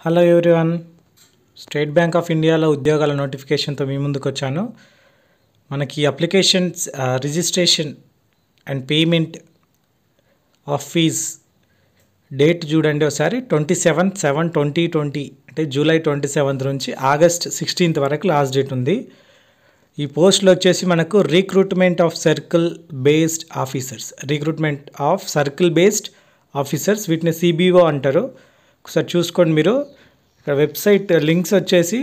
Hello everyone, state bank of ఇండియాలో ఉద్యోగాల నోటిఫికేషన్తో మీ ముందుకు వచ్చాను. మనకి applications registration and payment of fee date చూడండి ఒకసారి. 27/7/2020 అంటే జూలై 27 నుంచి ఆగస్ట్ 16 వరకు లాస్ట్ డేట్ ఉంది. ఈ పోస్టులు వచ్చేసి మనకు recruitment of circle based officers, వీటిని సిబిఓ అంటారు. ఒకసారి చూసుకోండి మీరు. ఇక్కడ వెబ్సైట్ లింక్స్ వచ్చేసి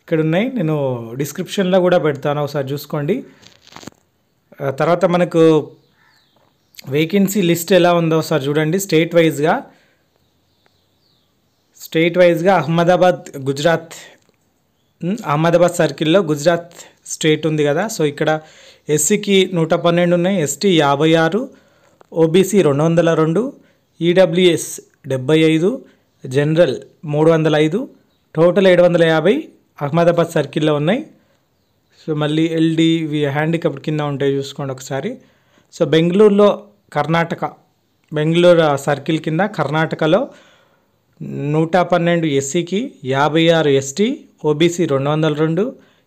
ఇక్కడ ఉన్నాయి, నేను డిస్క్రిప్షన్లో కూడా పెడతాను, ఒకసారి చూసుకోండి. తర్వాత మనకు వేకెన్సీ లిస్ట్ ఎలా ఉందో ఒకసారి చూడండి. స్టేట్ వైజ్గా అహ్మదాబాద్ సర్కిల్లో గుజరాత్ స్టేట్ ఉంది కదా. సో ఇక్కడ ఎస్సీకి 112 ఉన్నాయి, ST 56, OBC 202, EWS 75, general 305, total 750 Ahmedabad సర్కిల్లో ఉన్నాయి. సో మళ్ళీ ఎల్డి హ్యాండిక్యాప్డ్ కింద ఉంటాయి, చూసుకోండి ఒకసారి. సో బెంగళూరు సర్కిల్ కింద కర్ణాటకలో 112 ఎస్సీకి, 56 ST, OBC 202,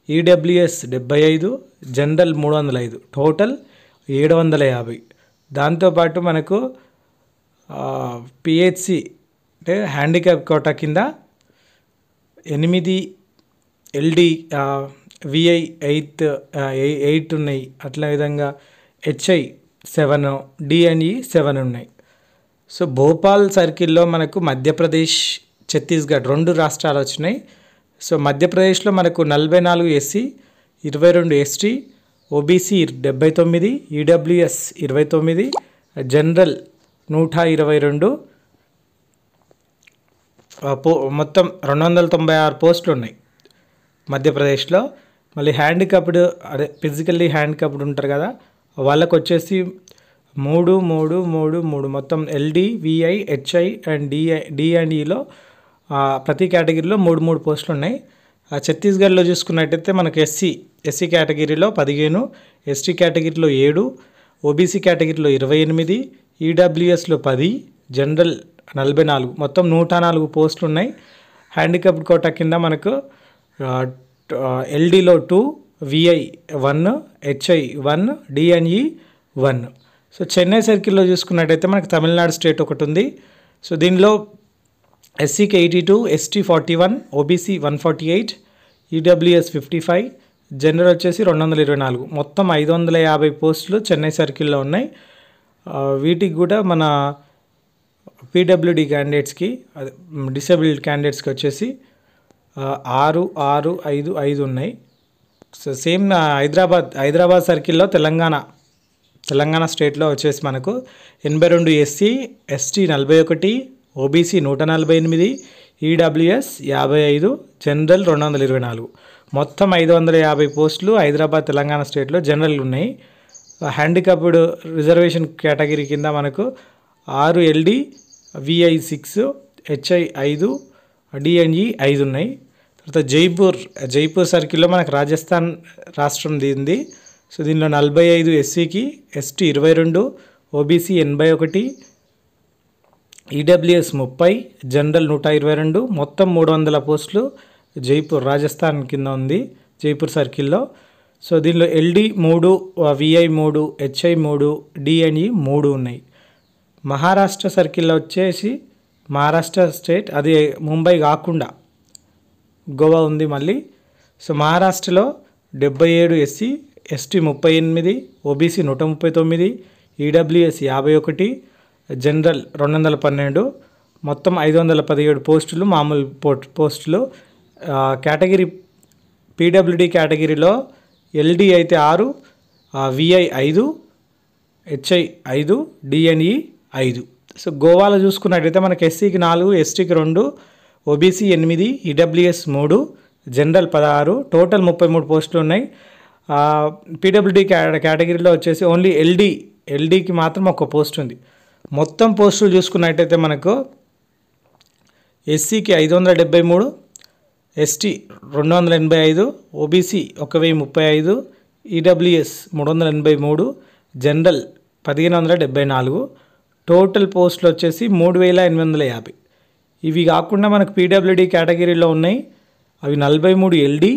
EWS 75, general 305, total 750. దాంతోపాటు మనకు పిహెచ్సి అంటే హ్యాండిక్యాప్ కోటా కింద 8 ఎల్డి, విఐ 8 ఉన్నాయి. అట్లా విధంగా హెచ్ఐ 7, డిఎన్ఈ 7 ఉన్నాయి. సో భోపాల్ సర్కిల్లో మనకు మధ్యప్రదేశ్, ఛత్తీస్గఢ్ 2 రాష్ట్రాలు వచ్చినాయి. సో మధ్యప్రదేశ్లో మనకు 44 SC, 22 ST, OBC 79, EWS 29, general 122, మొత్తం 296 పోస్టులు ఉన్నాయి మధ్యప్రదేశ్లో. మళ్ళీ ఫిజికల్లీ హ్యాండిక్యాప్డ్ ఉంటారు కదా, వాళ్ళకు వచ్చేసి 3 మొత్తం ఎల్డి, విఐ, హెచ్ఐ అండ్ డిఎండ్ఈలో ప్రతి కేటగిరీలో 3 పోస్టులు ఉన్నాయి. ఛత్తీస్గఢ్లో చూసుకున్నట్టయితే మనకు ఎస్సీ కేటగిరీలో 15, ఎస్టీ కేటగిరీలో 7, ఓబీసీ కేటగిరీలో 28, ఈడబ్ల్యూఎస్లో 10, జనరల్ 44, మొత్తం 104 పోస్టులు ఉన్నాయి. హ్యాండిక్యాప్డ్ కోటా కింద మనకు ఎల్డీలో 2, విఐ 1, హెచ్ఐ 1, డిఎన్ఈ 1. సో చెన్నై సర్కిల్లో చూసుకున్నట్టయితే మనకు తమిళనాడు స్టేట్ ఒకటి ఉంది. సో దీనిలో ఎస్సీకి 82, ఎస్టీ 41, ఓబీసీ 148, ఈడబ్ల్యూఎస్ 55, జనరల్ వచ్చేసి 224, మొత్తం 550 పోస్టులు చెన్నై సర్కిల్లో ఉన్నాయి. వీటికి కూడా మన పీడబ్ల్యూడి క్యాండిడేట్స్కి, డిసేబుల్డ్ క్యాండిడేట్స్కి వచ్చేసి 6, 6, 5, 5 ఉన్నాయి. సో సేమ్ హైదరాబాద్ సర్కిల్లో తెలంగాణ స్టేట్లో వచ్చేసి మనకు 82 SC, ST 41, OBC 148, EWS 55, general 224, మొత్తం 550 పోస్టులు హైదరాబాద్ తెలంగాణ స్టేట్లో జనరల్ ఉన్నాయి. హ్యాండిక్యాప్డ్ రిజర్వేషన్ కేటగిరీ కింద మనకు 6 ఎల్డి, విఐ 6, హెచ్ఐ 5, డిఎన్ఈ 5 ఉన్నాయి. తర్వాత జైపూర్ సర్కిల్లో మనకు రాజస్థాన్ రాష్ట్రం దీనిది. సో దీనిలో 45 ఎస్సీకి, ఎస్టీ 22, ఓబీసీ 81, ఈడబ్ల్యూఎస్ 30, జనరల్ 122, మొత్తం 300 పోస్టులు జైపూర్ రాజస్థాన్ కింద ఉంది జైపూర్ సర్కిల్లో. సో దీనిలో ఎల్డి 3, విఐ 3, హెచ్ఐ 3, డిఎన్ఈ 3 ఉన్నాయి. మహారాష్ట్ర సర్కిల్లో వచ్చేసి మహారాష్ట్ర స్టేట్, అది ముంబై కాకుండా గోవా ఉంది మళ్ళీ. సో మహారాష్ట్రలో 77 SC, ST 38, OBC 139, EWS 51, general 212, మొత్తం 517 పోస్టులు మామూలు పోస్టులు. కేటగిరీ పీడబ్ల్యూడి కేటగిరీలో ఎల్డి అయితే 6, విఐ 5, హెచ్ఐ 5, డిఎన్ఈ 5. సో గోవాలో చూసుకున్నట్టయితే మనకి ఎస్సీకి 4, ఎస్టీకి 2, ఓబీసీ 8, ఈడబ్ల్యూఎస్ 3, జనరల్ 16, టోటల్ 33 పోస్టులు ఉన్నాయి. పీడబ్ల్యూడి కేటగిరీలో వచ్చేసి ఓన్లీ ఎల్డీకి మాత్రం 1 పోస్ట్ ఉంది. మొత్తం పోస్టులు చూసుకున్నట్టయితే మనకు ఎస్సీకి 573, ST 285, OBC 1035, EWS 383, general 1574, total పోస్టులు వచ్చేసి 3850. ఇవి కాకుండా మనకు పీడబ్ల్యూడి కేటగిరీలో ఉన్నాయి, అవి 43 LD,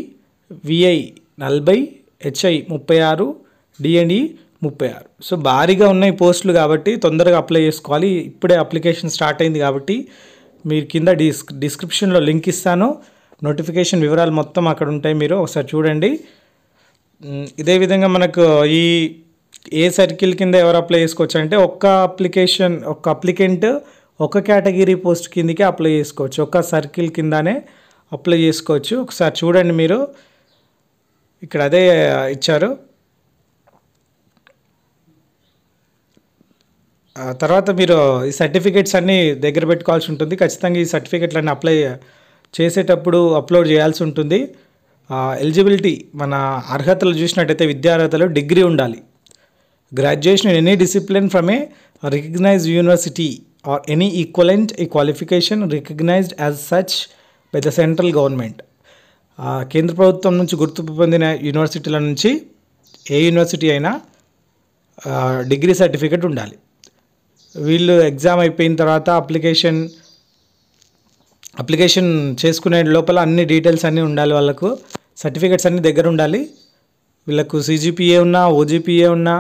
VI 40, HI 36, D&E 36. So భారీగా ఉన్నాయి పోస్టులు కాబట్టి తొందరగా అప్లై చేసుకోవాలి. ఇప్పుడే అప్లికేషన్ స్టార్ట్ అయింది కాబట్టి మీరు కింద డిస్క్రిప్షన్లో లింక్ ఇస్తాను, నోటిఫికేషన్ వివరాలు మొత్తం అక్కడ ఉంటాయి, మీరు ఒకసారి చూడండి. ఇదే విధంగా మనకు ఈ ఏ సర్కిల్ కింద ఎవరు అప్లై చేసుకోవచ్చు అంటే ఒక్క అప్లికెంట్ ఒక కేటగిరీ పోస్ట్ కిందకే అప్లై చేసుకోవచ్చు, ఒక్క సర్కిల్ కిందనే అప్లై చేసుకోవచ్చు. ఒకసారి చూడండి, మీరు ఇక్కడ అదే ఇచ్చారు. తర్వాత మీరు ఈ సర్టిఫికేట్స్ అన్నీ దగ్గర పెట్టుకోవాల్సి ఉంటుంది. ఖచ్చితంగా ఈ సర్టిఫికేట్లన్నీ అప్లై చేసేటప్పుడు అప్లోడ్ చేయాల్సి ఉంటుంది. ఎలిజిబిలిటీ మన అర్హతలు చూసినట్టయితే విద్యార్హతలు డిగ్రీ ఉండాలి, graduation in any discipline from a recognised university or any equivalent ఈ qualification recognised as such by the central government. కేంద్ర ప్రభుత్వం నుంచి గుర్తింపు పొందిన యూనివర్సిటీల నుంచి ఏ యూనివర్సిటీ అయినా డిగ్రీ సర్టిఫికేట్ ఉండాలి. వీళ్ళు ఎగ్జామ్ అయిపోయిన తర్వాత అప్లికేషన్ చేసుకునే లోపల అన్ని డీటెయిల్స్ అన్నీ ఉండాలి, వాళ్ళకు సర్టిఫికేట్స్ అన్నీ దగ్గర ఉండాలి. వీళ్ళకు CGPA ఉన్నా, OGPA ఉన్నా,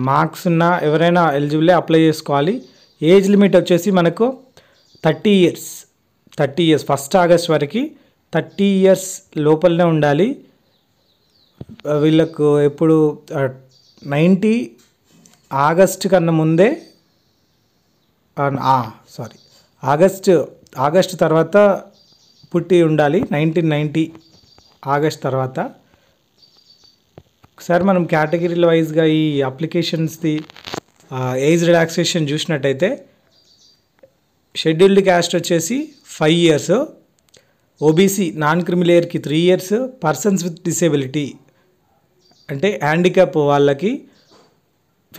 మార్క్స్ ఉన్నా ఎవరైనా ఎలిజిబుల్లే అప్లై చేసుకోవాలి. ఏజ్ లిమిట్ వచ్చేసి మనకు 30 ఇయర్స్ 1 ఆగస్ట్ వరకు 30 ఇయర్స్ లోపలనే ఉండాలి. వీళ్ళకు ఎప్పుడు 90 ఆగస్ట్ కన్నా ముందే ఆగస్ట్ తర్వాత పుట్టి ఉండాలి, 1990 ఆగస్ట్ తర్వాత. ఒకసారి మనం కేటగిరీల వైజ్గా ఈ అప్లికేషన్స్ది ఏజ్ రిలాక్సేషన్ చూసినట్టయితే షెడ్యూల్డ్ క్యాస్ట్ వచ్చేసి 5 ఇయర్స్, OBC నాన్ క్రిమిలేయర్కి 3 ఇయర్స్, పర్సన్స్ విత్ డిసేబిలిటీ అంటే హ్యాండిక్యాప్ వాళ్ళకి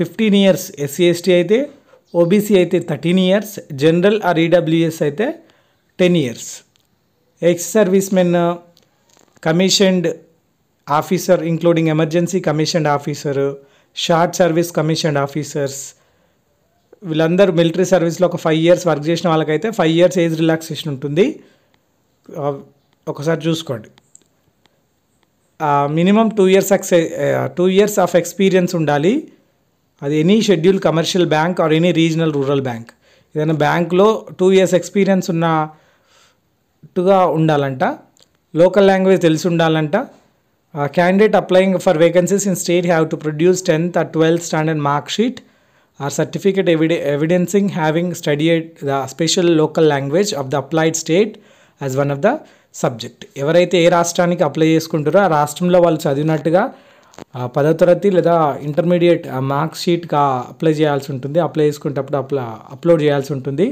15 ఇయర్స్, SC/ST అయితే, OBC అయితే 13 ఇయర్స్, జనరల్ ఆర్ EWS అయితే 10 years. Ex service men, commissioned officer including emergency commissioned officer, short service commissioned officers, వీళ్ళందరూ military సర్వీస్లో ఒక 5 ఇయర్స్ వర్క్ చేసిన వాళ్ళకైతే 5 ఇయర్స్ ఏజ్ రిలాక్సేషన్ ఉంటుంది. ఒకసారి చూసుకోండి. మినిమం 2 ఇయర్స్ ఆఫ్ ఎక్స్పీరియన్స్ ఉండాలి. అది any schedule commercial bank or any regional rural bank, ఏదైనా బ్యాంక్లో 2 ఇయర్స్ ఎక్స్పీరియన్స్ ఉన్నట్టుగా ఉండాలంట. లోకల్ లాంగ్వేజ్ తెలిసి ఉండాలంట. Candidate applying for vacancies in state have to produce 10th or 12th standard mark sheet or certificate evidencing having studied the special local language of the applied state as one of the subject. ఎవరైతే ఏ రాష్ట్రానికి apply చేసుకుంటారో ఆ రాష్ట్రంలో వాళ్ళు చదివినట్టుగా 10వ తరగతి లేదా ఇంటర్మీడియట్ మార్క్ షీట్గా అప్లై చేయాల్సి ఉంటుంది. అప్లై చేసుకునేటప్పుడు అప్లోడ్ చేయాల్సి ఉంటుంది.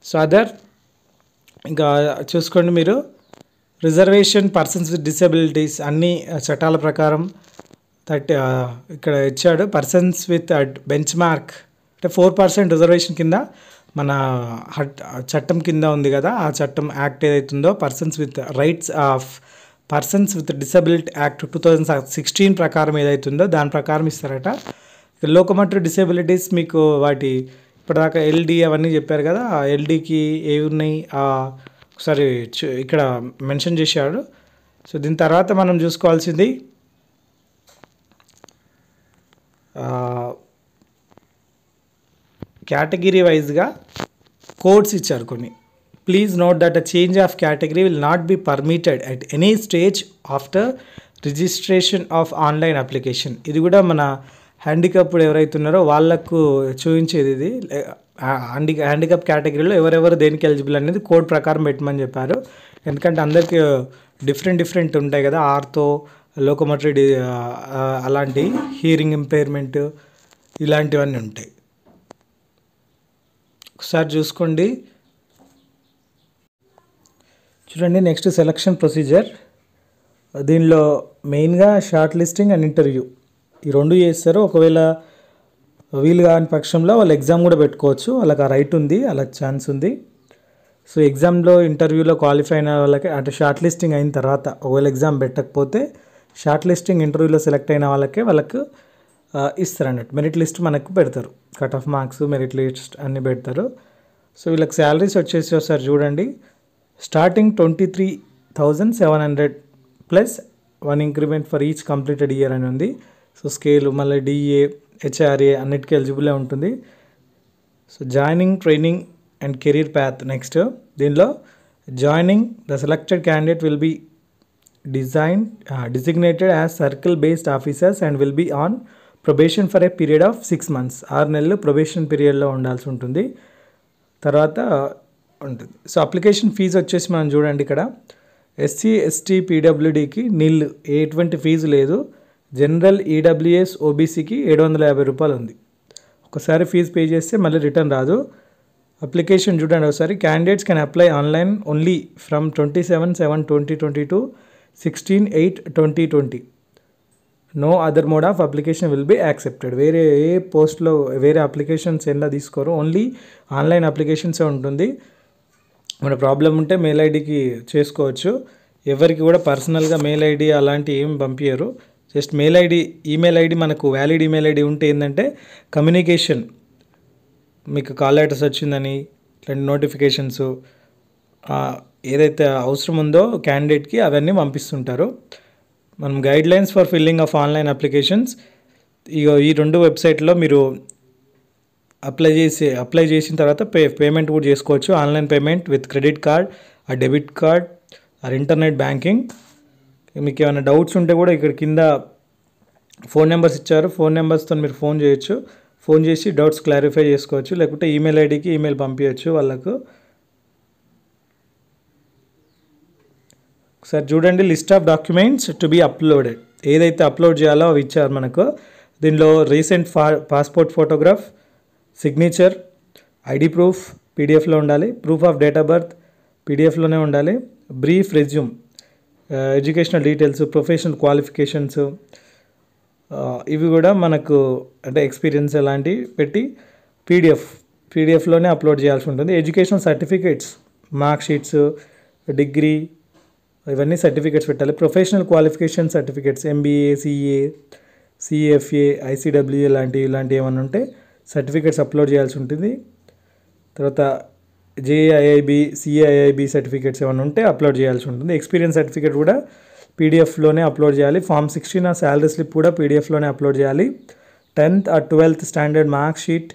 సో ఇంకా చూసుకోండి మీరు, రిజర్వేషన్ పర్సన్స్ విత్ డిసెబిలిటీస్ అన్ని చట్టాల ప్రకారం ఇక్కడ ఇచ్చాడు. పర్సన్స్ విత్ బెంచ్ మార్క్ అంటే 4% రిజర్వేషన్ కింద మన చట్టం కింద ఉంది కదా, ఆ చట్టం యాక్ట్ ఏదైతుందో persons with rights of persons with disability act 2016 ప్రకారం ఏదైతుందో దాని ప్రకారం ఇస్తారట. లోకోమోటర్ డిసేబిలిటీస్ మీకు వాటి ఇప్పటిదాకా LD అవన్నీ చెప్పారు కదా, ఆ LDకి ఏవి ఉన్నాయి ఒకసారి ఇక్కడ మెన్షన్ చేశాడు. సో దీని తర్వాత మనం చూసుకోవాల్సింది కేటగిరీ వైజ్గా కోడ్స్ ఇచ్చారు కొన్ని. Please note that a change of category will not be permitted at any stage after registration of online application. ఇది కూడా మన హ్యాండిక్యాప్డ్ ఎవరైతే ఉన్నారో వాళ్ళకు చూపించేది. ఇది హ్యాండిక్యాప్ కేటగిరీలో ఎవరెవరు దేనికి ఎలిజిబుల్ అనేది కోడ్ ప్రకారం పెట్టమని చెప్పారు. ఎందుకంటే అందరికీ డిఫరెంట్ ఉంటాయి కదా, ఆర్థో, లోకోమోటరీ, అలాంటి హియరింగ్ ఇంపైర్మెంట్ ఇలాంటివన్నీ ఉంటాయి. ఒకసారి చూసుకోండి. చూడండి, నెక్స్ట్ సెలక్షన్ ప్రొసీజర్. దీనిలో మెయిన్గా షార్ట్ లిస్టింగ్ అండ్ ఇంటర్వ్యూ ఈ 2 చేస్తారు. ఒకవేళ వీలు కాని పక్షంలో వాళ్ళు ఎగ్జామ్ కూడా పెట్టుకోవచ్చు, వాళ్ళకి ఆ రైట్ ఉంది, అలా ఛాన్స్ ఉంది. సో ఎగ్జామ్లో ఇంటర్వ్యూలో క్వాలిఫై అయిన వాళ్ళకి అంటే షార్ట్ లిస్టింగ్ అయిన తర్వాత ఒకవేళ ఎగ్జామ్ పెట్టకపోతే షార్ట్ లిస్టింగ్ ఇంటర్వ్యూలో సెలెక్ట్ అయిన వాళ్ళకు ఇస్తారు అన్నట్టు. మెరిట్ లిస్ట్ మనకు పెడతారు, cut off marks, merit list అన్నీ పెడతారు. సో వీళ్ళకి శాలరీస్ వచ్చేసి ఒకసారి చూడండి, starting 23,700 plus 1 increment for each completed year అని ఉంది. సో స్కేల్ మళ్ళీ డిఏ హెచ్ఆర్ఏ అన్నిటికీ ఎలిజిబులే ఉంటుంది. So joining training and career path next దీనిలో joining the selected candidate will be designated as circle based officers and will be on probation for a period of 6 months. 6 నెలలు probation పీరియడ్లో ఉండాల్సి ఉంటుంది. తర్వాత ఉంటుంది. సో అప్లికేషన్ ఫీజు వచ్చేసి మనం చూడండి ఇక్కడ ఎస్సీ ఎస్టీ పీడబ్ల్యూడీకి ఎటువంటి ఫీజు లేదు. జనరల్ ఈడబ్ల్యూఎస్ ఓబీసీకి 750 రూపాయలు ఉంది. ఒకసారి ఫీజు పే చేస్తే మళ్ళీ రిటర్న్ రాదు. అప్లికేషన్ చూడండి ఒకసారి. Candidates can apply online only from 27/7/2020 16/8/2020. No other mode of application will be accepted. వేరే ఏ పోస్ట్లో వేరే అప్లికేషన్స్ ఎలా తీసుకోరు, ఓన్లీ ఆన్లైన్ అప్లికేషన్సే ఉంటుంది. మన ప్రాబ్లం ఉంటే మెయిల్ ఐడికి చేసుకోవచ్చు. ఎవరికి కూడా పర్సనల్గా మెయిల్ ఐడి అలాంటి ఏం పంపించరు. Just mail ID email ID మనకు వ్యాలిడ్ ఈమెయిల్ ఐడి ఉంటే ఏంటంటే కమ్యూనికేషన్, మీకు కాల్ లెటర్స్ వచ్చిందని ఇట్లాంటి నోటిఫికేషన్స్ ఏదైతే అవసరం ఉందో క్యాండిడేట్కి అవన్నీ పంపిస్తుంటారు. మనం guidelines for filling of online applications ఈ 2 వెబ్సైట్లో మీరు అప్లై చేసిన తర్వాత పేమెంట్ కూడా చేసుకోవచ్చు. Online payment with credit card, ఆ డెబిట్ కార్డ్, ఆ ఇంటర్నెట్ బ్యాంకింగ్. మీకు ఏమైనా డౌట్స్ ఉంటే కూడా ఇక్కడ కింద ఫోన్ నెంబర్స్ ఇచ్చారు. ఫోన్ నెంబర్స్తో మీరు ఫోన్ చేయొచ్చు. ఫోన్ చేసి డౌట్స్ క్లారిఫై చేసుకోవచ్చు. లేకుంటే ఈమెయిల్ ఐడికి ఈమెయిల్ పంపించవచ్చు వాళ్ళకు. ఒకసారి చూడండి list of documents to be uploaded. ఏదైతే అప్లోడ్ చేయాలో అవి ఇచ్చారు మనకు. దీనిలో recent passport photograph, signature, ID proof పీడిఎఫ్లో ఉండాలి, proof of date of birth పీడిఎఫ్లోనే ఉండాలి, brief resume, educational details, professional qualifications ఇవి కూడా మనకు అంటే ఎక్స్పీరియన్స్ అలాంటివి పెట్టి పీడిఎఫ్లోనే అప్లోడ్ చేయాల్సి ఉంటుంది. Educational certificates, mark sheets, degree ఇవన్నీ సర్టిఫికేట్స్ పెట్టాలి. Professional qualification certificates MBA, CA, CFA, ICWA ఇలాంటివి ఏమైనా ఉంటే సర్టిఫికేట్స్ అప్లోడ్ చేయాల్సి ఉంటుంది. తర్వాత జేఐఐబి, సిఐఐబి సర్టిఫికేట్స్ ఏమైనా ఉంటే అప్లోడ్ చేయాల్సి ఉంటుంది. ఎక్స్పీరియన్స్ సర్టిఫికేట్ కూడా పీడిఎఫ్లోనే అప్లోడ్ చేయాలి. ఫామ్ 16 శాలరీ స్లిప్ కూడా పీడిఎఫ్లోనే అప్లోడ్ చేయాలి. 10th or 12th standard mark sheet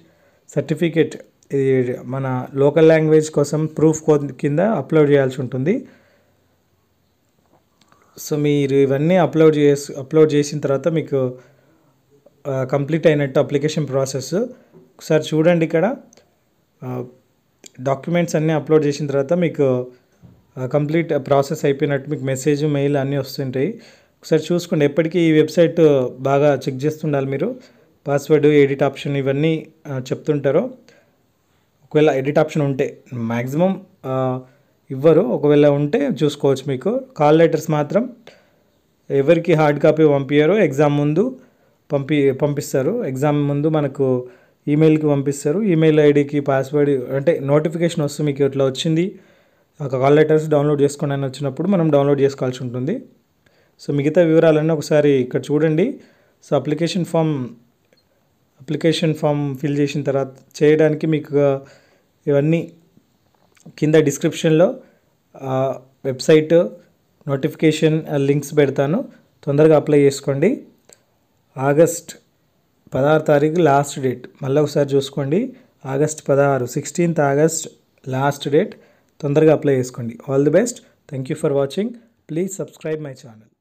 certificate ఇది మన లోకల్ లాంగ్వేజ్ కోసం ప్రూఫ్ కింద అప్లోడ్ చేయాల్సి ఉంటుంది. సో మీరు ఇవన్నీ అప్లోడ్ చేసిన తర్వాత మీకు కంప్లీట్ అయినట్టు అప్లికేషన్ ప్రాసెస్. ఒకసారి చూడండి ఇక్కడ డాక్యుమెంట్స్ అన్నీ అప్లోడ్ చేసిన తర్వాత మీకు కంప్లీట్ ప్రాసెస్ అయిపోయినట్టు మీకు మెసేజ్, మెయిల్ అన్నీ వస్తుంటాయి. ఒకసారి చూసుకోండి. ఎప్పటికీ ఈ వెబ్సైట్ బాగా చెక్ చేస్తుండాలి మీరు. పాస్వర్డ్, ఎడిట్ ఆప్షన్ ఇవన్నీ చెప్తుంటారు. ఒకవేళ ఎడిట్ ఆప్షన్ ఉంటే మ్యాక్సిమం ఇవ్వరు, ఒకవేళ ఉంటే చూసుకోవచ్చు. మీకు కాల్ లెటర్స్ మాత్రం ఎవరికి హార్డ్ కాపీ పంపించారో ఎగ్జామ్ ముందు పంపిస్తారు. ఎగ్జామ్ ముందు మనకు ఈమెయిల్కి పంపిస్తారు. ఈమెయిల్ ఐడికి పాస్వర్డ్ అంటే నోటిఫికేషన్ వస్తుంది మీకు ఇట్లా వచ్చింది ఒక కాల్ లెటర్స్ డౌన్లోడ్ చేసుకోండి అని వచ్చినప్పుడు మనం డౌన్లోడ్ చేసుకోవాల్సి ఉంటుంది. సో మిగతా వివరాలన్నీ ఒకసారి ఇక్కడ చూడండి. సో అప్లికేషన్ ఫామ్ ఫిల్ చేసిన తర్వాత చేయడానికి మీకు ఇవన్నీ కింద డిస్క్రిప్షన్లో వెబ్సైట్, నోటిఫికేషన్ లింక్స్ పెడతాను. తొందరగా అప్లై చేసుకోండి. ఆగస్ట్ 16 తారీఖు లాస్ట్ డేట్. మళ్ళీ ఒకసారి చూసుకోండి. August 16, 16th August last date. తొందరగా అప్లై చేసుకోండి. All the best. Thank you for watching. Please subscribe my channel.